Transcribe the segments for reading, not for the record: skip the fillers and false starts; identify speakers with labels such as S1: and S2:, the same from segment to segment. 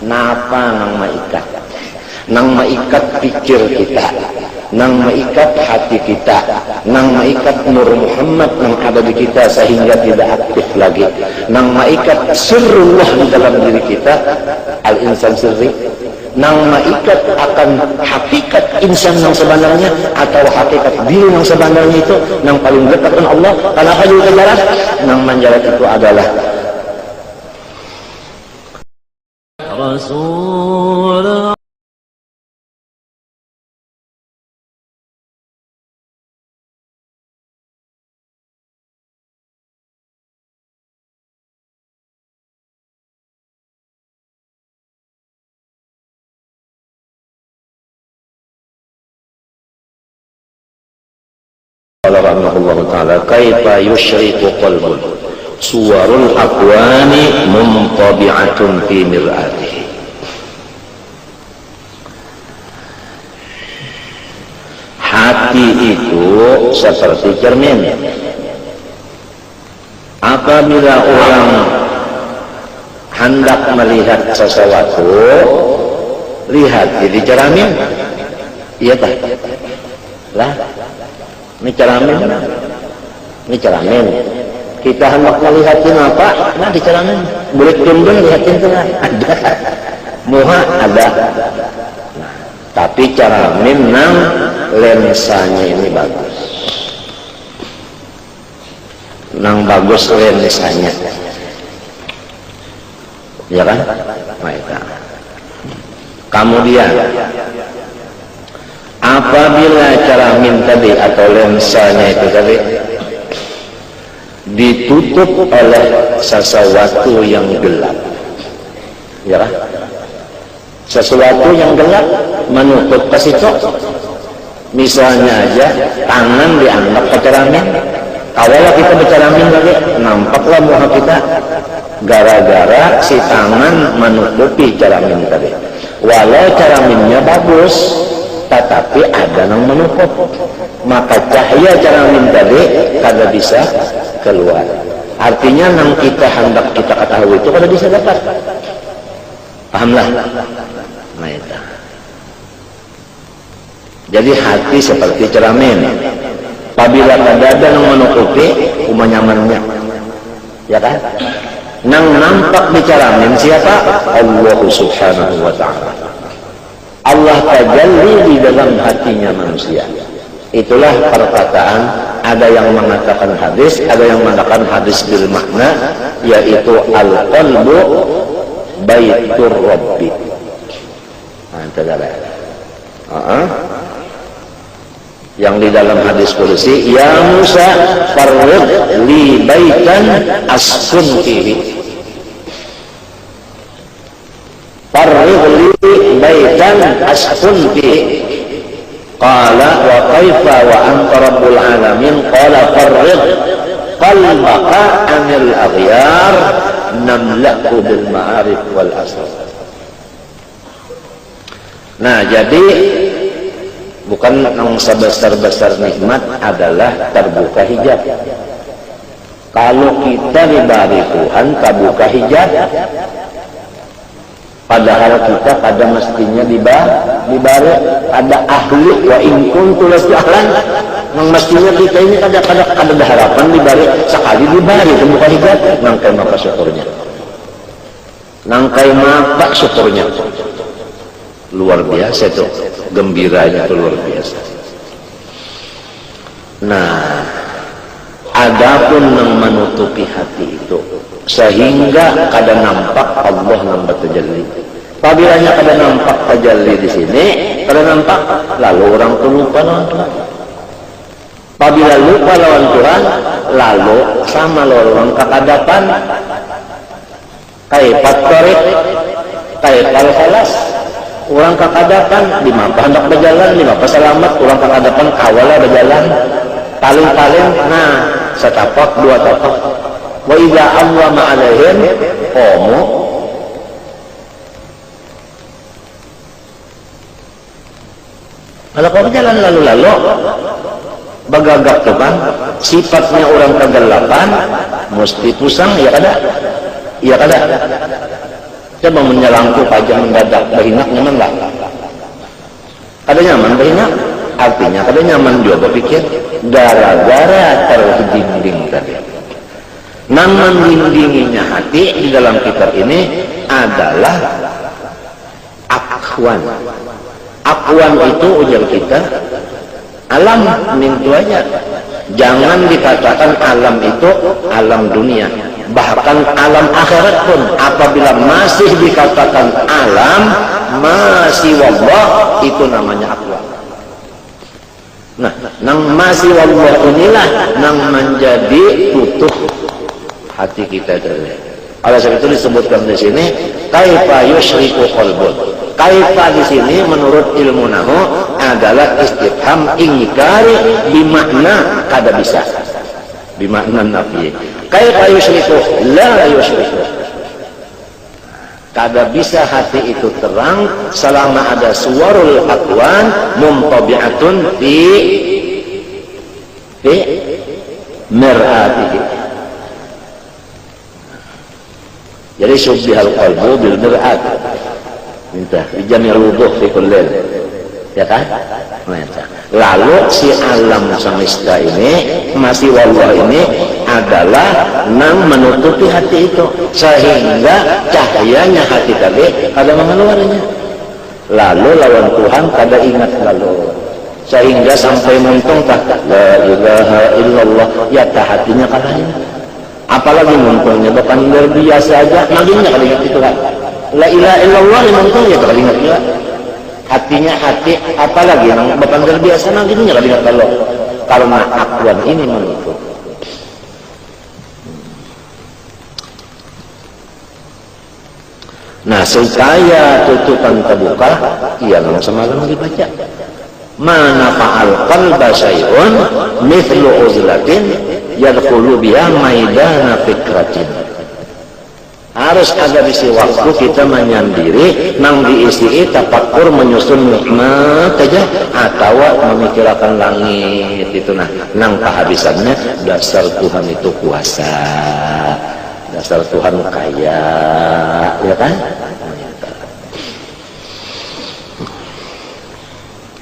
S1: napa nang maikat? Nang maikat pikir kita, nang maikat hati kita, nang maikat nur Muhammad yang ada di kita sehingga tidak aktif lagi, nang maikat sirrullah di dalam diri kita, al-insan sirri, nang maikat akan hakikat insan yang sebenarnya atau hakikat diri yang sebenarnya itu yang paling dekat dengan Allah. Kenapa juga jalan? Nang menjalan itu adalah Rasul. Rahimahullah ta'ala, kaifa yusyriku qalbun suwarul aqwani muntabi'atun fi mir'atihi. Hati itu seperti cermin. Apabila orang hendak melihat sesuatu, lihat jadi cermin, iya tak? Lah, ini cermin. Kita hendak melihatin apa? Nah, di cermin. Boleh tunduk lihatin tuh ada. Muha ada. Nah, tapi cermin nang lensanya ini bagus. Nang bagus lensanya. Ya kan? Baik. Kemudian apabila cermin tadi atau lensanya itu tadi ditutup oleh sesuatu yang gelap, ya kan? Sesuatu yang gelap menutup ke situ. Misalnya aja tangan dianggap ke cermin. Kalau kita bercermin lagi, nampaklah muka kita gara-gara si tangan menutupi cermin tadi. Walau cerminnya bagus, tetapi ada yang menutup, maka cahaya cermin tadi kada bisa keluar. Artinya yang kita hendak kita ketahui itu kada bisa dapat. Pahamlah? Nah itu. Jadi hati seperti cermin. Apabila kada ada yang menutupi, nyamannya, ya kan? Nang nampak di cermin siapa? Allah Subhanahu wa Ta'ala. Allah tajalli di dalam hatinya manusia. Itulah perkataan, ada yang mengatakan hadis, ada yang mengatakan hadis bil makna, yaitu al-qalbu baitur rabbi. Nah, itu adalah yang di dalam hadis qudsi, ya Musa farrid li baitan askun fihi. Farrid li baitan askun fihi. Qala wa kaifa wa anta rabbul alamin. Qala farrid qalbaka anil aghyar namla'u bil ma'arif wal asrar. Nah, jadi bukan yang sebesar-besar nikmat adalah terbuka hijab. Kalau kita diberi Tuhan terbuka hijab, padahal kita pada mestinya diberi ada ahli wa in kuntu las'alan, yang mestinya kita ini ada harapan diberi, sekali diberi terbuka hijab, nangkai maka syukurnya, nangkai maka syukurnya luar biasa itu, gembiranya itu luar biasa. Nah, adapun yang menutupi hati itu sehingga kada nampak Allah yang bertajalli. Apabila kada nampak tajalli di sini, kada nampak, lalu orang itu lupa lawan Tuhan. Apabila lupa lawan Tuhan, lalu sama orang kekadapan, kaifat tarik, kaifal khalas. Orang kekadapan, di mana hendak berjalan, di mana selamat, orang kekadapan kawala berjalan, paling-paling, nah, setapak, dua tapak. Wa idza awwama alaihim qamu. Kalau kau berjalan lalu-lalu, bagagak depan, sifatnya orang kegelapan, mesti pusang, ya kada? Ya kada? Coba menyelangku pajak mendadak berhinak nyaman lah. Kada nyaman berhinak, artinya kada nyaman juga berpikir gara-gara terhinding tadi. Nang mendindinginya hati di dalam kitab ini adalah akwan. Akwan itu ujar kita alam mintu aja. Jangan dikatakan alam itu alam dunia, bahkan alam akhirat pun apabila masih dikatakan alam masih wallah itu namanya akwan. Nah, nang masih wallah inilah nang menjadi tutup hati kita tadi. Oleh sebab itu disebutkan di sini kaifa yusyriku qalbun. Kaifa di sini menurut ilmu nahu adalah istifham ingkari bimakna kada bisa. Bimakna nafi. Kaifa yusyriku la yusyriku. Kada bisa hati itu terang selama ada suwarul aqwan mumtabi'atun fi mir'atihi. Jadi syubbihal qalbu bil mir'at. Minta bijamil wuduh fi kullil. Ya kan? Lalu si alam semesta ini masih wallah ini adalah nang menutupi hati itu sehingga cahayanya hati tadi kada mengeluarnya. Lalu lawan Tuhan kada ingat lalu sehingga sampai muntung tak la ilaha illallah ya hatinya kada ingat. Apalagi muntungnya bukan biasa aja nabinya kada ingat itu kan. La ilaha illallah muntung ya kada ingat juga. Hatinya hati apalagi yang bukan biasa nabinya kada ingat kalau karena akwan ini menutup. Nah, supaya tutupan terbuka, ia memang semalam dibaca. Mana fa'al qalba syai'un mithlu uzlatin yadkhulu biha maidana fikratin. Harus ada isi waktu kita menyendiri nang diisi tafakur menyusun nikmat aja atau memikirkan langit itu nang kehabisannya dasar Tuhan itu kuasa. Dasar Tuhan kaya, ya kan?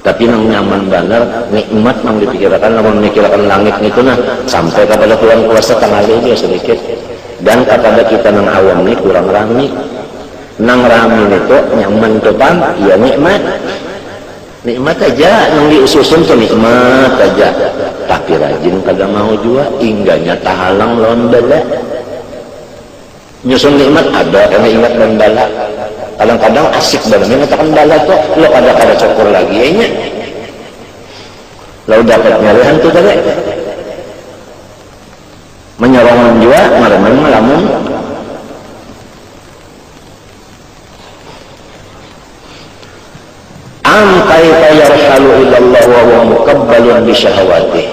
S1: Tapi nang nyaman benar, nikmat nang dipikirkan, nang memikirkan langit itu sampai kepada Tuhan kuasa tanggal ini sedikit. Dan kepada kita nang awam ini kurang rami. Nang rami itu nyaman depan, ya nikmat. Nikmat aja, nang diususun tuh nikmat aja. Tapi rajin kagak mau juga, ingganya tahalang lawan bala. Nyusun nikmat ada karena ingat dan bala. Kadang-kadang asik banget mengatakan bala tuh lo kada cukur lagi ya nya. Lo dapat nyarihan tuh tadi. Menyorong juga marah-marah malamun. Am kaifa yarhalu ilallah wa huwa muqabbalun bi syahawati.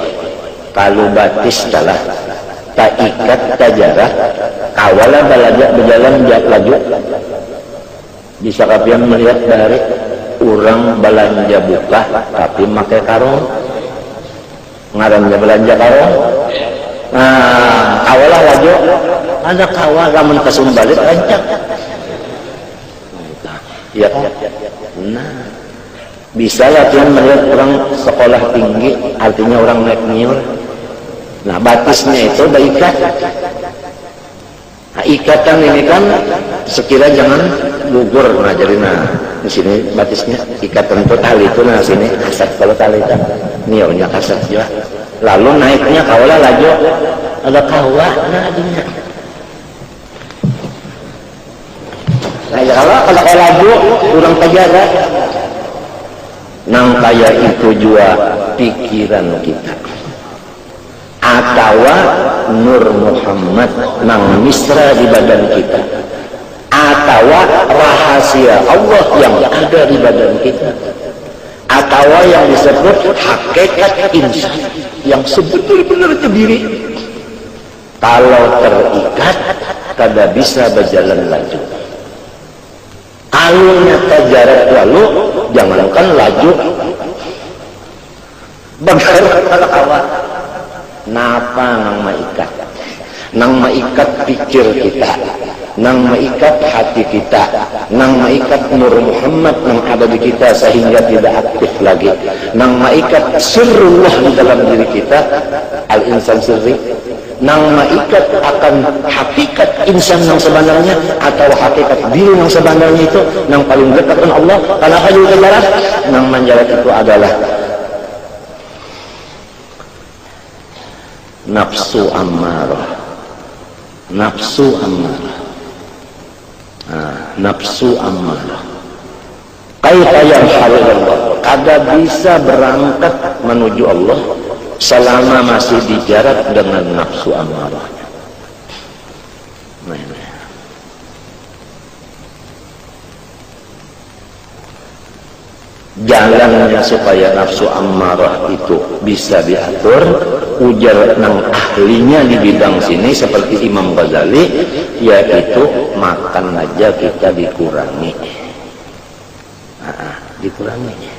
S1: Kalau batis dalah tak ikat tak jarak kawalah balajak berjalan laju bisa kapian melihat dari orang belanja buka tapi pakai karung ngarannya belanja karung. Nah kawalah laju ada kawal lamun kasumbalit rancak ya kan. Nah bisa latihan melihat orang sekolah tinggi artinya orang naik niur. Nah batisnya itu ada ikat. Nah, ikatan ini kan sekira jangan gugur. Nah jadi di sini batisnya ikatan itu tali itu nah sini kasat kalau tali itu niurnya kasat juga. Lalu naiknya kawalah laju ada kawah nah adinya. Nah ya kalau laju kurang terjaga. Nang kaya itu juga pikiran kita. Atau Nur Muhammad nang misra di badan kita atau rahasia Allah yang ada di badan kita atau yang disebut hakikat insan yang sebenar-benar diri kalau terikat kada bisa berjalan laju. Kalau nyata jarak lalu jangankan laju bagaimana kalau awal napa nang maikat pikir kita nang maikat hati kita, nang maikat nur Muhammad nang ada di kita sehingga tidak aktif lagi, nang maikat sirrullah di dalam diri kita, al-insan sirri, nang maikat akan hakikat insan yang sebenarnya atau hakikat diri yang sebenarnya itu nang paling dekat dengan Allah. Kenapa juga jarak? Nang menjawab itu adalah nafsu ammarah. Nafsu ammarah. Nafsu ammarah. Kaifa yarhalu Allah? Kada bisa berangkat menuju Allah selama masih dijarak dengan nafsu ammarahnya. Jalannya supaya nafsu ammarah itu bisa diatur, ujar nang ahlinya di bidang sini seperti Imam Ghazali, yaitu makan aja kita dikurangi. Dikurangi.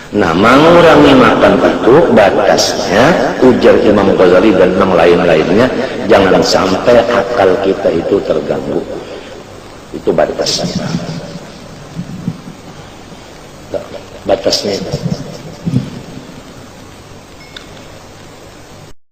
S1: Nah, mengurangi makan itu batasnya, ujar Imam Ghazali dan yang lain-lainnya, jangan sampai akal kita itu terganggu. Itu batasnya. Batasnya.